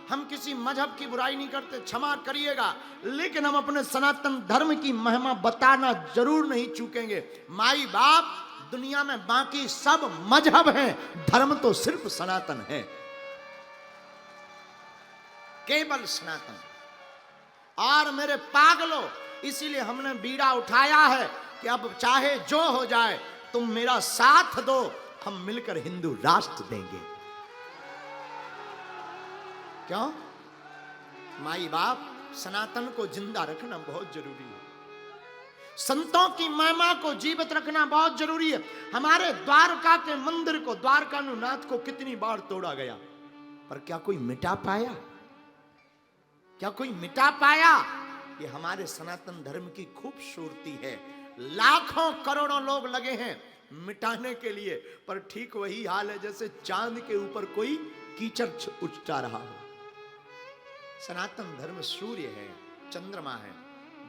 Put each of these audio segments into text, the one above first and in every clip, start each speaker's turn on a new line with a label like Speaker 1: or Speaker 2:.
Speaker 1: हम किसी मजहब की बुराई नहीं करते, क्षमा करिएगा, लेकिन हम अपने सनातन धर्म की महिमा बताना जरूर नहीं चूकेंगे। माई बाप, दुनिया में बाकी सब मजहब हैं, धर्म तो सिर्फ सनातन है, केवल सनातन। और मेरे पागलों, इसीलिए हमने बीड़ा उठाया है कि अब चाहे जो हो जाए, तुम मेरा साथ दो, हम मिलकर हिंदू राष्ट्र देंगे। क्यों? माई बाप, सनातन को जिंदा रखना बहुत जरूरी है, संतों की महिमा को जीवित रखना बहुत जरूरी है। हमारे द्वारका के मंदिर को, द्वारकानुनाथ को कितनी बार तोड़ा गया, पर क्या कोई मिटा पाया? क्या कोई मिटा पाया? ये हमारे सनातन धर्म की खूबसूरती है। लाखों करोड़ों लोग लगे हैं मिटाने के लिए, पर ठीक वही हाल है जैसे चांद के ऊपर कोई कीचड़ उछटा रहा हो। सनातन धर्म सूर्य है, चंद्रमा है।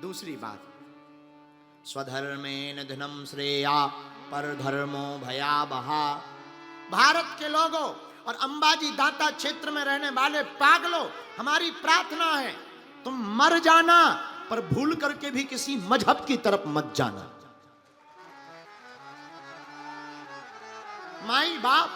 Speaker 1: दूसरी बात, स्वधर्मेन धनम श्रेया परधर्मो भयावहा। भारत के लोगों और अंबाजी दाता क्षेत्र में रहने वाले पागलों, हमारी प्रार्थना है, तुम मर जाना, पर भूल करके भी किसी मजहब की तरफ मत जाना। माई बाप,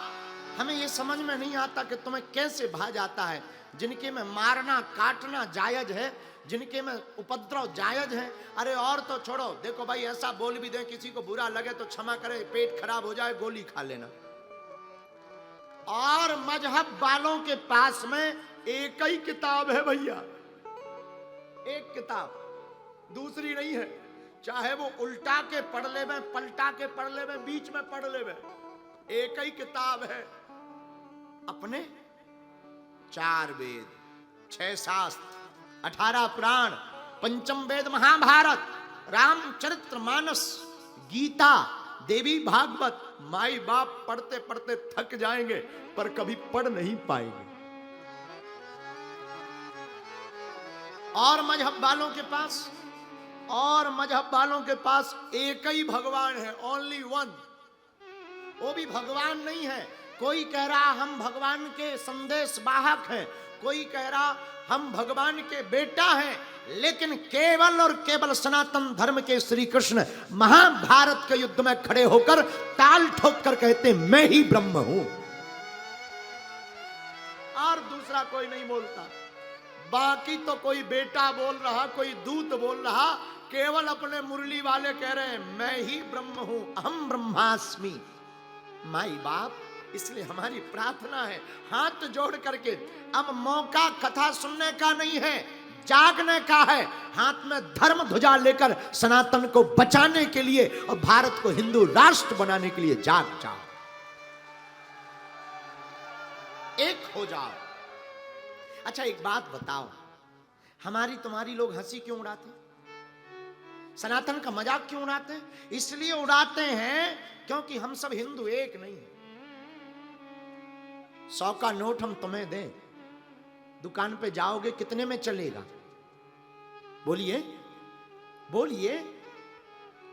Speaker 1: हमें यह समझ में नहीं आता कि तुम्हें कैसे भा जाता है। जिनके में मारना काटना जायज है, जिनके में उपद्रव जायज है, अरे और तो छोड़ो, देखो भाई ऐसा बोल भी दे, किसी को बुरा लगे तो क्षमा करे, पेट खराब हो जाए गोली खा लेना। और मजहब वालों के पास में एक ही किताब है भैया, एक किताब, दूसरी नहीं है। चाहे वो उल्टा के पढ़ ले में, पलटा के पढ़ ले में, बीच में पढ़ ले में, एक ही किताब है। अपने 4 वेद, 6 शास्त्र, 18 पुराण, पंचम वेद महाभारत, रामचरितमानस, गीता, देवी भागवत। माई बाप पढ़ते पढ़ते थक जाएंगे, पर कभी पढ़ नहीं पाएंगे। और मजहब वालों के पास एक ही भगवान है, ओनली वन। वो भी भगवान नहीं है। कोई कह रहा हम भगवान के संदेश वाहक हैं, कोई कह रहा हम भगवान के बेटा हैं, लेकिन केवल और केवल सनातन धर्म के श्री कृष्ण महाभारत के युद्ध में खड़े होकर ताल ठोक कर कहते मैं ही ब्रह्म हूं, और दूसरा कोई नहीं बोलता। बाकी तो कोई बेटा बोल रहा, कोई दूत बोल रहा, केवल अपने मुरली वाले कह रहे हैं मैं ही ब्रह्म हूं, अहम ब्रह्मास्मि। माई बाप, इसलिए हमारी प्रार्थना है हाथ जोड़ करके, अब मौका कथा सुनने का नहीं है, जागने का है। हाथ में धर्म ध्वजा लेकर सनातन को बचाने के लिए और भारत को हिंदू राष्ट्र बनाने के लिए जाग जाओ, एक हो जाओ। अच्छा एक बात बताओ, हमारी तुम्हारी लोग हंसी क्यों उड़ाते, सनातन का मजाक क्यों उड़ाते हैं? इसलिए उड़ाते हैं क्योंकि हम सब हिंदू एक नहीं है। 100 का नोट हम तुम्हें दें, दुकान पे जाओगे कितने में चलेगा? बोलिए बोलिए,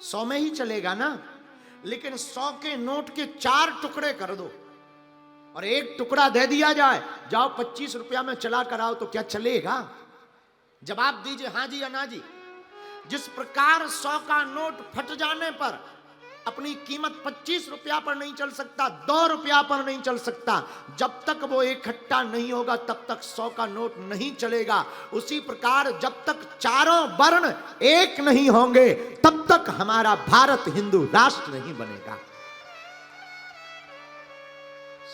Speaker 1: 100 में ही चलेगा ना। लेकिन 100 के नोट के 4 टुकड़े कर दो और एक टुकड़ा दे दिया जाए, जाओ 25 रुपया में चला कर आओ, तो क्या चलेगा? जवाब दीजिए हाँ जी या ना जी। जिस प्रकार 100 का नोट फट जाने पर अपनी कीमत 25 रुपया पर नहीं चल सकता, 2 रुपया पर नहीं चल सकता, जब तक वो इकट्ठा नहीं होगा तब तक 100 का नोट नहीं चलेगा। उसी प्रकार जब तक चारों वर्ण एक नहीं होंगे तब तक हमारा भारत हिंदू राष्ट्र नहीं बनेगा।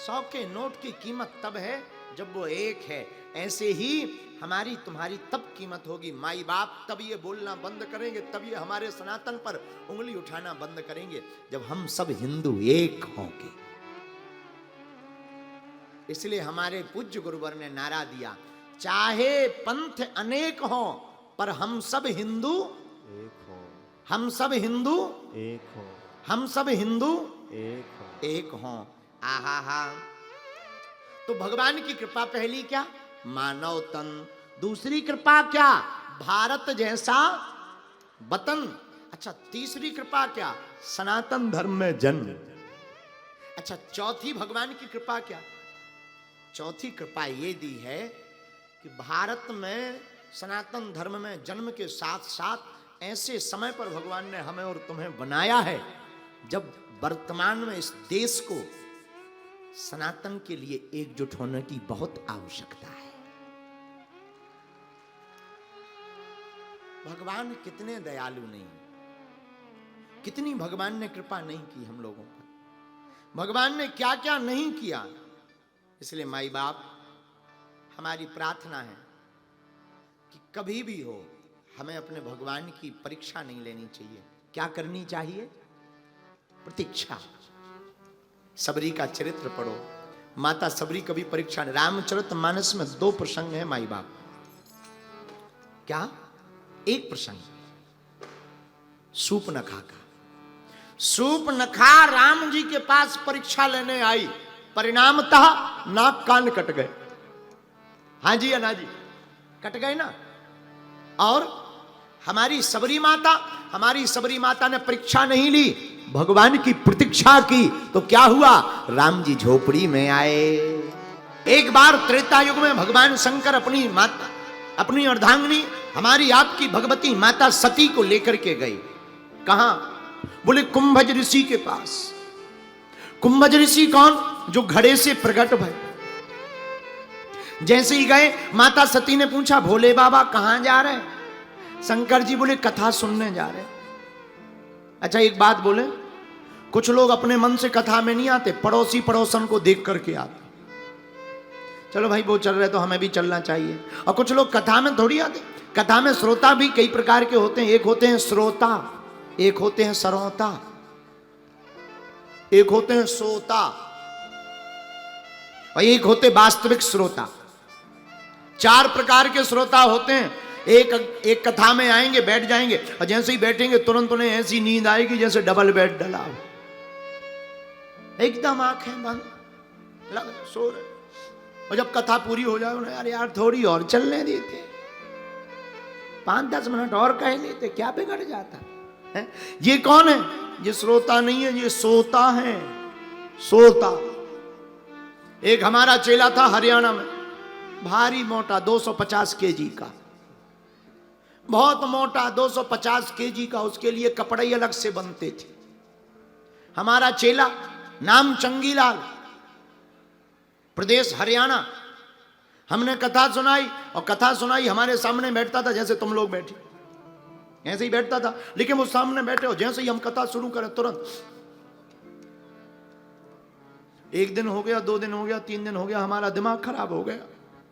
Speaker 1: 100 के नोट की कीमत तब है जब वो एक है। ऐसे ही हमारी तुम्हारी तब कीमत होगी। माई बाप तब ये बोलना बंद करेंगे, तब ये हमारे सनातन पर उंगली उठाना बंद करेंगे, जब हम सब हिंदू एक होंगे। इसलिए हमारे पूज्य गुरुवर ने नारा दिया, चाहे पंथ अनेक हो पर हम सब हिंदू
Speaker 2: एक हो,
Speaker 1: हम सब हिंदू
Speaker 2: एक हो,
Speaker 1: हम सब हिंदू
Speaker 2: एक हो,
Speaker 1: एक हो। आहा हा। तो भगवान की कृपा पहली क्या? मानव तन। दूसरी कृपा क्या? भारत जैसा वतन। अच्छा तीसरी कृपा क्या? सनातन धर्म में जन्म। अच्छा चौथी भगवान की कृपा क्या? चौथी कृपा ये दी है कि भारत में सनातन धर्म में जन्म के साथ साथ ऐसे समय पर भगवान ने हमें और तुम्हें बनाया है जब वर्तमान में इस देश को सनातन के लिए एकजुट होने की बहुत आवश्यकता है। भगवान कितने दयालु नहीं, कितनी भगवान ने कृपा नहीं की हम लोगों पर, भगवान ने क्या क्या नहीं किया। इसलिए माई बाप, हमारी प्रार्थना है कि कभी भी हो हमें अपने भगवान की परीक्षा नहीं लेनी चाहिए। क्या करनी चाहिए? प्रतीक्षा। सबरी का चरित्र पढ़ो, माता सबरी कभी परीक्षा नहीं। रामचरितमानस में 2 प्रसंग है माई बाप। क्या? एक प्रसंग सूपनखा का। सूपनखा राम जी के पास परीक्षा लेने आई, परिणामतः नाक कान कट गए। हाँ जी या ना जी? कट गए ना। और हमारी सबरी माता ने परीक्षा नहीं ली, भगवान की प्रतीक्षा की। तो क्या हुआ? राम जी झोपड़ी में आए। एक बार त्रेता युग में भगवान शंकर अपनी अर्धांगिनी हमारी आपकी भगवती माता सती को लेकर के गए। कहां? बोले कुंभज ऋषि के पास। कुंभज ऋषि कौन? जो घड़े से प्रकट भय। जैसे ही गए, माता सती ने पूछा, भोले बाबा कहां जा रहे हैं? शंकर जी बोले, कथा सुनने जा रहे। अच्छा एक बात बोले, कुछ लोग अपने मन से कथा में नहीं आते, पड़ोसी पड़ोसन को देख करके आते। चलो भाई वो चल रहे तो हमें भी चलना चाहिए। और कुछ लोग कथा में थोड़ी आते। कथा में श्रोता भी कई प्रकार के होते हैं। एक होते हैं श्रोता, एक होते हैं सरोता, एक होते हैं सोता, और एक होते वास्तविक श्रोता। 4 प्रकार के श्रोता होते हैं। एक कथा में आएंगे, बैठ जाएंगे, और जैसे ही बैठेंगे तुरंत उन्हें ऐसी नींद आएगी जैसे डबल बेड डला हो, एकदम आंखें बंद, लग सो रहे। और जब कथा पूरी हो जाए उन्हें, अरे यार थोड़ी और चलने देते, 5-10 मिनट और कह लेते, क्या बिगड़ जाता है? ये कौन है? ये श्रोता नहीं है, ये सोता है। सोता। एक हमारा चेला था हरियाणा में, भारी मोटा, 250 केजी का, बहुत मोटा, 250 केजी का। उसके लिए कपड़े ही अलग से बनते थे। हमारा चेला, नाम चंगीलाल, प्रदेश हरियाणा। हमने कथा सुनाई, और कथा सुनाई हमारे सामने बैठता था, जैसे तुम लोग बैठे, ऐसे ही बैठता था। लेकिन वो सामने बैठे हो, जैसे ही हम कथा शुरू करें तुरंत, 1 दिन हो गया, 2 दिन हो गया, 3 दिन हो गया, हमारा दिमाग खराब हो गया।